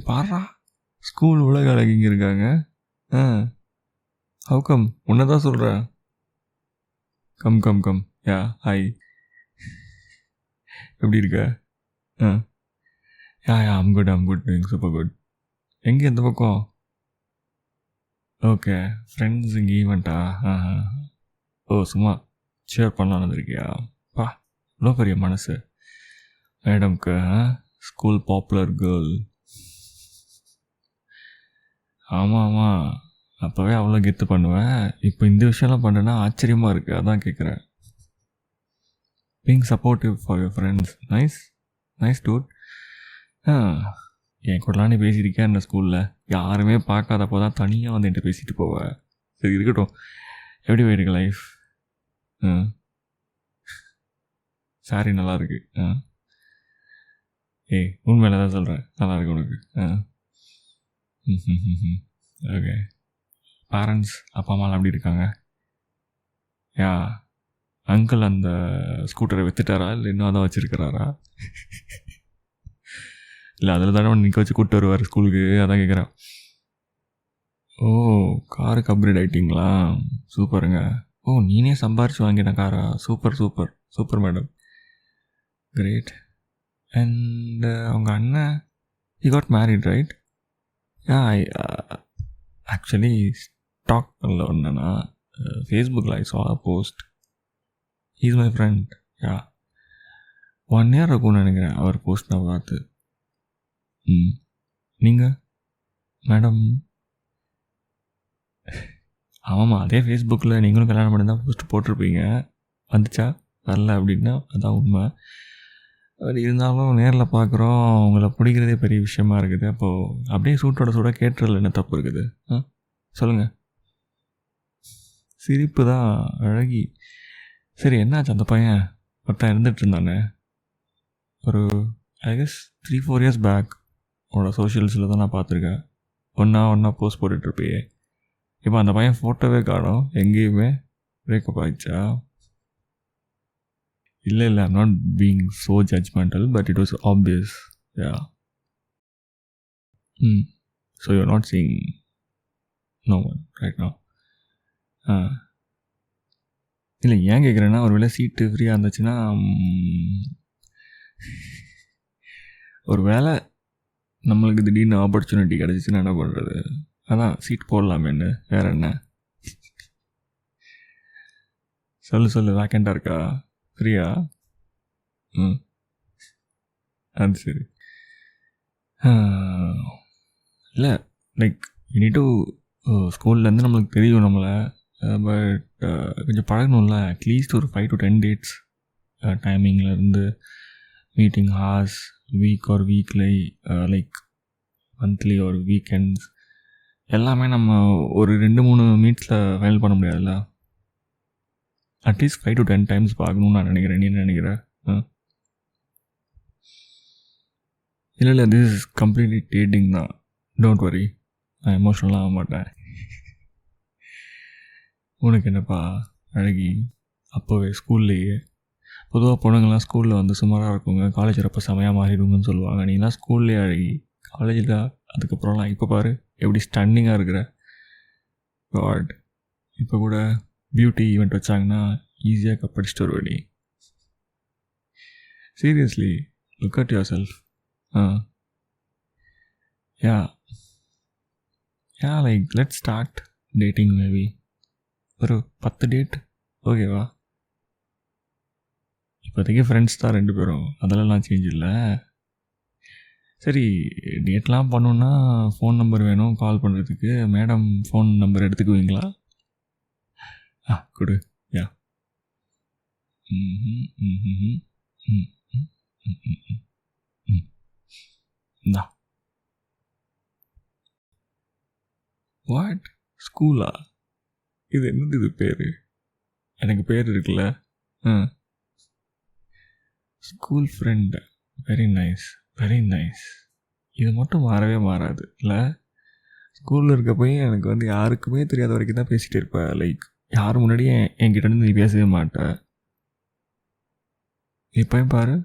பாரா school உலக அழகிங்க இருக்காங்க. Ah how come? உன்னை தான் சொல்கிறேன். Come come come. Yeah hi, எப்படி இருக்க? Ah yeah I'm good super good. எங்கே எந்த பக்கம்? ஓகே, ஃப்ரெண்ட்ஸ் இங்கே ஈவெண்ட்டா? ஓ சும்மா ஷேர் பண்ணலான்னு வந்திருக்கியா? பா இவ்வளோ பெரிய மனசு மேடம்க்கு. School popular girl. ஆமாம் ஆமாம், அப்போவே அவ்வளோ கெத்து பண்ணுவேன். இப்போ இந்த விஷயம்லாம் பண்ணுறேன்னா ஆச்சரியமாக இருக்குது, அதான் கேட்குறேன். Being supportive for your friends, nice nice dude. என் கூடலாம் நீ பேசியிருக்கேன் என்ன ஸ்கூலில்? யாருமே பார்க்காதப்போ தான் தனியாக வந்து என்கிட்ட பேசிட்டு போவேன். சரி இருக்கட்டும், எப்படி போயிருக்கு லைஃப்? சாரி நல்லா இருக்கு. உண்மையில தான் சொல்கிறேன், நல்லா இருக்கு உனக்கு. ஓகே, பேரண்ட்ஸ் அப்பா அம்மாலாம் எப்படி இருக்காங்க? யா அங்கிள் அந்த ஸ்கூட்டரை விற்றுட்டாரா இல்லை இன்னும் அதான் வச்சுருக்கிறாரா? இல்லை அதில் தானே நிற்க வச்சு கூப்பிட்டு வருவார் ஸ்கூலுக்கு, அதான் கேட்குறேன். ஓ காருக்கு அப்கிரேட் ஆகிட்டிங்களா? சூப்பருங்க. ஓ நீனே சம்பாரிச்சு வாங்கின காரா? Super super super madam, great. And அவங்க அண்ணன் he got married right? yeah I actually talk பண்ணல ஒன்றுனா ஃபேஸ்புக்கில் I saw a post. he is my friend. yeah 1 year இருக்கும்னு நினைக்கிறேன் அவர் போஸ்ட் நான் பார்த்து. நீங்கள் மேடம்? ஆமாம்மா, அதே ஃபேஸ்புக்கில் நீங்களும் கல்யாணம் பண்ணி தான் போஸ்ட் போட்டிருப்பீங்க. வந்துச்சா வரல அப்படின்னா அதான் உண்மை. அது இருந்தாலும் நேரில் பார்க்குறோம், உங்களை பிடிக்கிறதே பெரிய விஷயமா இருக்குது. அப்போது அப்படியே சூட்டோட சூடாக கேட்டுறதுல என்ன தப்பு இருக்குது? சொல்லுங்கள். சிரிப்பு தான் அழகி. சரி என்னாச்சு? அந்த பையன் ஒருத்தன் இருந்துகிட்டு இருந்தானே ஒரு ஐ கெஸ் 3-4 years பேக், உன்னோட சோஷியல்ஸில் தான் நான் பார்த்துருக்கேன். ஒன்றா போஸ்ட் போட்டுட்ருப்பியே. இப்போ அந்த பையன் ஃபோட்டோவே காணோம் எங்கேயுமே. பிரேக்கப் ஆகிடுச்சா? இல்லை I'm not being so judgmental, but it was obvious. Yeah. So you're not seeing no one right now? இல்லை ஏன் கேட்குறேன்னா, ஒரு வேளை சீட்டு ஃப்ரீயாக இருந்துச்சுன்னா, ஒரு வேளை நம்மளுக்கு திடீர்னு ஆப்பர்ச்சுனிட்டி கிடச்சிச்சின்னா என்ன பண்ணுறது? அதான் சீட் போடலாமேன்னு. வேறு என்ன? சொல்லு வேக்கண்டாக இருக்கா? ஃப்ரீயா? அது சரி. இல்லை லைக் யூனிட்டு ஸ்கூல்லேருந்து நம்மளுக்கு தெரியும் நம்மளை, பட் கொஞ்சம் பழகணும்ல. அட்லீஸ்ட் ஒரு 5 to 10 dates டைமிங்லேருந்து meeting hours, week or weekly, like monthly ஒரு வீக்கெண்ட்ஸ் எல்லாமே நம்ம ஒரு 2-3 மீட்ஸில் ஃபைனல் பண்ண முடியாதுல்ல. அட்லீஸ்ட் 5 to 10 times பார்க்கணுன்னு நான் நினைக்கிறேன். நீ என்ன நினைக்கிற? இல்லை திஸ் இஸ் கம்ப்ளீட்லி டேட்டிங் தான். டோன்ட் வரி, நான் எமோஷ்னலாக ஆக மாட்டேன். உனக்கு என்னப்பா அழகி? அப்போவே ஸ்கூல்லையே பொதுவாக பொண்ணுங்கள்லாம் ஸ்கூலில் வந்து சுமாராக இருக்குங்க, காலேஜ் வரப்போ செமையாக மாறிடுங்கன்னு சொல்லுவாங்க. நீலாம் ஸ்கூல்லேயே அழகி, காலேஜில் அதுக்கப்புறம்லாம் இப்போ பாரு எப்படி ஸ்டன்னிங்காக இருக்கிற. காட், இப்போ கூட பியூட்டி ஈவெண்ட் வச்சாங்கன்னா ஈஸியாக கப்படிச்சிட்டு வருவடி. Seriously look at yourself. Yeah like let start dating. Maybe ஒரு 10 டேட் ஓகேவா? இப்போதைக்கு ஃப்ரெண்ட்ஸ் தான் 2 பேரும், அதெல்லாம் சேஞ்ச் இல்லை. சரி டேட்லாம் பண்ணணுன்னா ஃபோன் நம்பர் வேணும் கால் பண்ணுறதுக்கு. மேடம் ஃபோன் நம்பர் எடுத்துக்குவீங்களா? கொடு. யா இந்தா. வாட் ஸ்கூலா? இது என்னது இது பேர்? எனக்கு பேர் இருக்குல்ல. School friend, very nice very nice. இது மட்டும் மாறவே மாறாது இல்லை? ஸ்கூலில் இருக்க போய் எனக்கு வந்து யாருக்குமே தெரியாத வரைக்கும் தான் பேசிகிட்டு இருப்பேன். லைக் யார் முன்னாடியே என்கிட்ட நீ பேசவே மாட்டேன். இப்போயும் பாரு,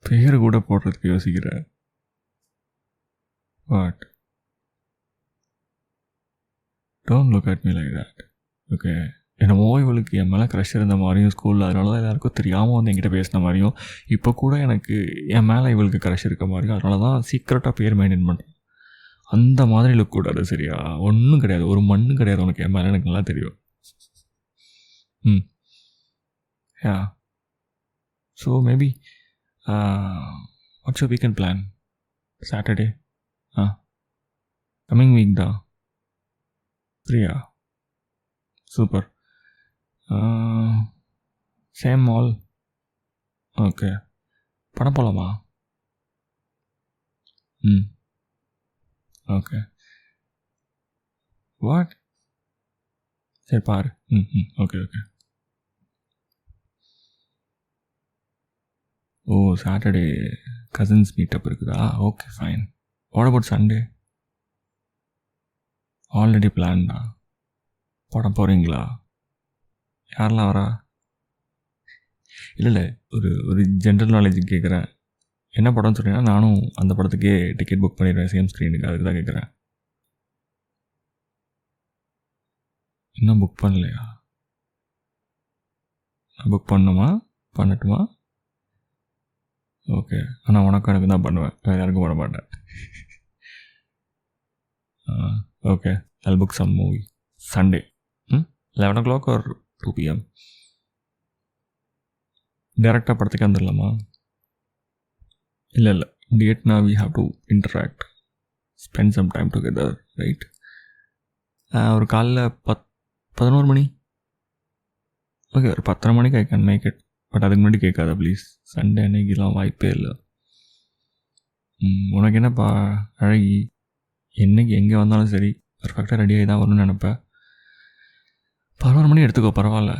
பேர் கூட போடுறதுக்கு யோசிக்கிற. What? Don't look at me like that. Okay, என்னமோ இவளுக்கு என் மேலே க்ரஷ் இருந்த மாதிரியும் ஸ்கூலில், அதனால தான் எல்லாருக்கும் தெரியாமல் வந்து என்கிட்ட பேசின மாதிரியும், இப்போ கூட எனக்கு என் மேலே இவளுக்கு க்ரஷ் இருக்க மாதிரியும், அதனால தான் சீக்ரெட்டாக பேர் மெயின்டைன் பண்ணுறேன். அந்த மாதிரி லுக் கூடாது, சரியா? ஒன்றும் கிடையாது, ஒரு மண்ணு கிடையாது உனக்கு என் மேலே, எனக்கு நல்லா தெரியும். Yeah, so maybe what's your weekend plan? Saturday? Coming week தான். ஃப்ரீயா? சூப்பர். Same mall. ஓகே, படம் போகலாமா? ஓகே. வாட்? சரி பாரு. Okay. Oh, Saturday cousins meetup இருக்குதா? Okay, fine. What about Sunday? Already பிளான்டா? படம் போகிறீங்களா? யாரெல்லாம் வரா? இல்லை ஒரு ஜென்ரல் நாலேஜ் கேட்குறேன். என்ன படம்னு சொன்னீங்கன்னா நானும் அந்த படத்துக்கே டிக்கெட் புக் பண்ணிடுவேன், சேம் ஸ்க்ரீனுக்கு. அதுக்கு தான் கேட்குறேன். இன்னும் புக் பண்ணலையா? நான் புக் பண்ணட்டுமா? ஓகே, ஆனால் உனக்கும் எனக்கு தான் பண்ணுவேன், வேறு யாருக்கும் பண்ண மாட்டேன். Okay, I'll book some movie. Sunday. 11 o'clock or 2 p.m.? டேரெக்டாக படத்துக்கு வந்துடலாமா? இல்லை டேட்னா we have to interact, spend some time together, right? ஒரு காலைல 11 மணி. ஓகே, ஒரு 10:30 மணிக்கு I can make it. But அதுக்கு முன்னாடி கேட்காத ப்ளீஸ். சண்டே அன்னைக்கெலாம் வாய்ப்பே இல்லை. உனக்கு என்னப்பா அழகி, என்னைக்கு எங்கே வந்தாலும் சரி பர்ஃபெக்டாக ரெடியாகி தான் வரணும்னு நினப்பேன். 11 மணி எடுத்துக்கோ, பரவாயில்ல.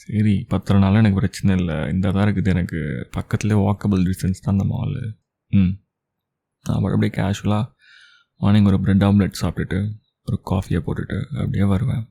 சரி, 10:30 எனக்கு பிரச்சனை இல்லை. இந்த தான் இருக்குது எனக்கு பக்கத்துலேயே வாக்கபிள் டிஸ்டன்ஸ் தான் அந்த மால். நான் அப்படியே கேஷுவலாக மார்னிங் ஒரு ப்ரெட் ஆம்லெட் சாப்பிட்டுட்டு ஒரு காஃபியை போட்டுட்டு அப்படியே வருவேன்.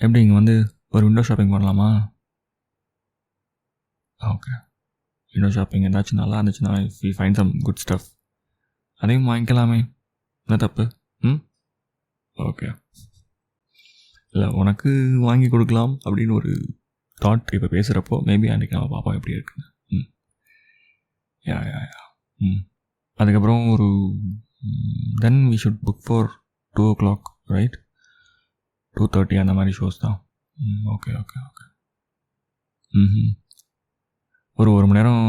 எப்படி இங்கே வந்து ஒரு விண்டோ ஷாப்பிங் பண்ணலாமா? ஓகே, விண்டோ ஷாப்பிங் ஏதாச்சும் நல்லா இருந்துச்சுன்னா we find some good stuff, அதையும் வாங்கிக்கலாமே, என்ன தப்பு? ஓகே, இல்லை உனக்கு வாங்கி கொடுக்கலாம் அப்படின்னு ஒரு தாட் இப்போ பேசுகிறப்போ மேபி அன்றைக்கி நம்ம பார்ப்போம் எப்படி இருக்குன்னு. யா. அதுக்கப்புறம் ஒரு then we should book for 2 o'clock, right? 2:30 அந்த மாதிரி ஷோஸ் தான். ஓகே. ஒரு மணி நேரம்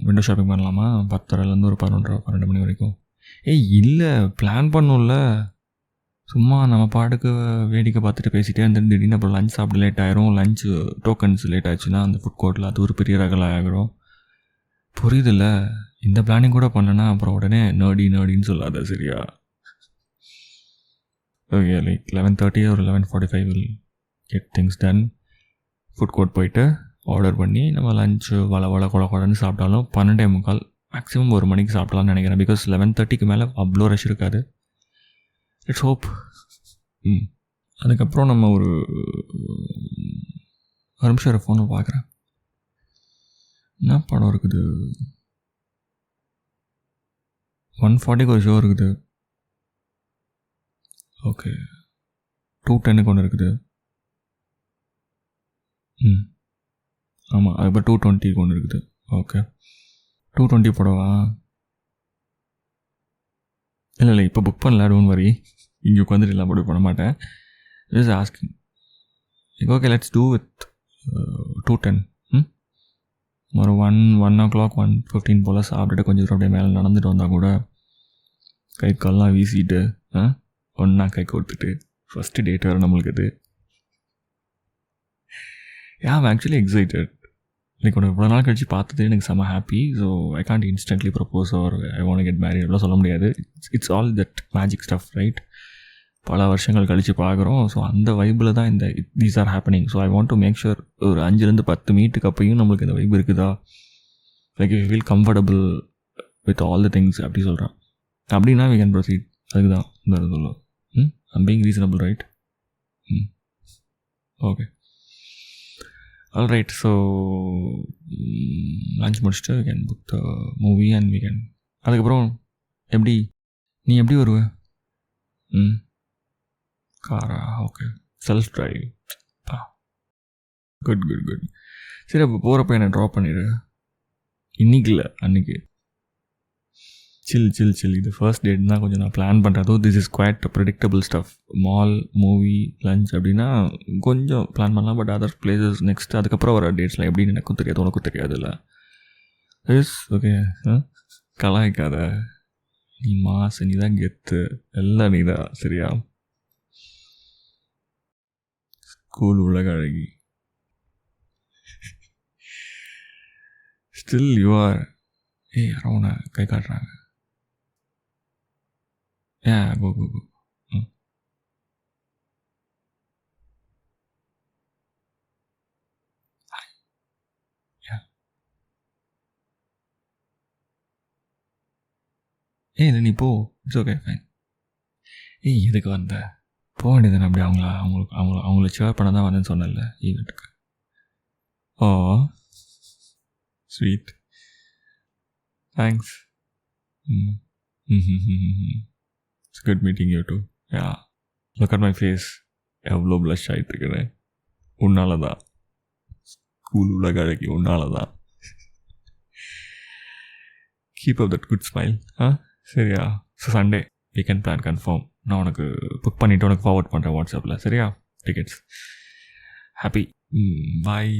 விண்டோ ஷாப்பிங் பண்ணலாமா? 10:30லேருந்து ஒரு 11-12 மணி வரைக்கும். இல்லை, பிளான் பண்ணும்ல. சும்மா நம்ம பாட்டுக்கு வேடிக்கை பார்த்துட்டு பேசிகிட்டே இருந்துட்டு திடீர்னு அப்புறம் லஞ்ச் சாப்பிட லேட் ஆகிரும். லஞ்சு டோக்கன்ஸ் லேட் ஆச்சுன்னா அந்த ஃபுட் கோர்ட்டில் அது ஒரு பெரிய ரகலை ஆகிரும். புரியுதில்ல? இந்த பிளானிங் கூட பண்ணனா அப்புறம் உடனே நர்டின்னு சொல்லாத, சரியா? Okay, like 11:30 or 11:45 will get things done. Food court போயிட்டு ஆர்டர் பண்ணி நம்ம லஞ்சு கொடன்னு சாப்பிட்டாலும் 12:45 மேக்ஸிமம் 1 மணிக்கு சாப்பிடலாம்னு நினைக்கிறேன். பிகாஸ் 11:30க்கு மேலே அவ்வளோ ரஷ் இருக்காது. It's hope. அதுக்கப்புறம் நம்ம ஒரு நிமிஷம் ஃபோனில் பார்க்குறேன், என்ன படம் இருக்குது. 1:40க்கு ஒரு ஷோ இருக்குது. ஓகே, 2:10க்கு ஒன்று இருக்குது. ஆமாம், அதுக்கப்புறம் 2:20க்கு ஒன்று இருக்குது. ஓகே, 2:20 போடவா? இல்லை இப்போ புக் பண்ணல, டோன்ட் வரி. இங்கே உட்காந்துட்டு எல்லாம் போட்டு பண்ண மாட்டேன். Just asking. Okay, let's do with 2:10. ஒரு 1 o'clock 1:15 போல் சாப்பிட்டுட்டு கொஞ்சம் அப்படியே மேலே நடந்துட்டு வந்தால் கூட கை கால்லாம் வீசிட்டு ஒன்றா கை கொடுத்துட்டு ஃபஸ்ட்டு டேட் வரும் நம்மளுக்கு. அது ஐம் ஆக்சுவலி எக்ஸைட்டட். லைக் உனக்கு இவ்வளோ நாள் கழிச்சு பார்த்தது எனக்கு செம்ம happy. So I can't instantly propose or I want get married அப்படிலாம் சொல்ல முடியாது. It's all that magic stuff, right? பல வருஷங்கள் கழித்து பார்க்குறோம். ஸோ அந்த வைப்பில் தான் இந்த these are happening. So I want to make sure ஒரு 5-10 மீட்டுக்கு அப்பையும் நம்மளுக்கு இந்த வைப் இருக்குதா, like you feel comfortable with all the things அப்படி சொல்கிறேன். அப்படின்னா வி கேன் ப்ரொசீட். அதுக்கு தான் இந்த சொல்லுவோம். I'm being reasonable, right? Okay, all right. So lunch முடிச்சுட்டு we can book the movie and we can அதுக்கப்புறம் எப்படி நீ எப்படி வருவ? ம் காரா? Okay. Self drive. Good good good. சரி, அப்போ போகிறப்ப என்னை ட்ராப் பண்ணிடு. இன்னைக்கு இல்லை, அன்றைக்கி. சில் சில் சில். இது ஃபர்ஸ்ட் டேட் தான் கொஞ்சம் நான் பிளான் பண்ணுறதோ. This is quite predictable stuff. Mall, movie, lunch அப்படின்னா கொஞ்சம் பிளான் பண்ணலாம். பட் அதர் பிளேசஸ் நெக்ஸ்ட் அதுக்கப்புறம் வர டேட்ஸ்லாம் எப்படின்னு எனக்கும் தெரியாது, உனக்கும் தெரியாது இல்லை. Is okay. கலாய்க்காத. நீ மாசு, நீ தான் கெத்து, எல்லாம் நீ தான். சரியா? ஸ்கூல் உலக அழகி. Still you are. ஏய், யாரோ உன்னை கை காட்டுறாங்க. கோ கோ கோ. இல்லை நீ போ. It's okay, fine. ஏய், எதுக்கு வந்த? போக வேண்டியதானே அப்படி. அவங்கள ஷேர் பண்ண தான் வந்தேன்னு சொன்னேன்ல ஈவெண்ட்டுக்கு. Oh sweet, thanks. It's good meeting you too. Yeah, look at my face. எவ்வளோ ப்ளஷ் ஆகிட்டுருக்கிறேன். உன்னால தான். ஸ்கூல் உலக அழகி, உன்னால தான். Keep up that good smile. சரியா? So Sunday weekend plan confirm. நான் உனக்கு புக் பண்ணிவிட்டு உனக்கு ஃபார்வர்ட் பண்ணுறேன் வாட்ஸ்அப்பில். சரியா? டிக்கெட்ஸ். ஹாப்பி. பாய்.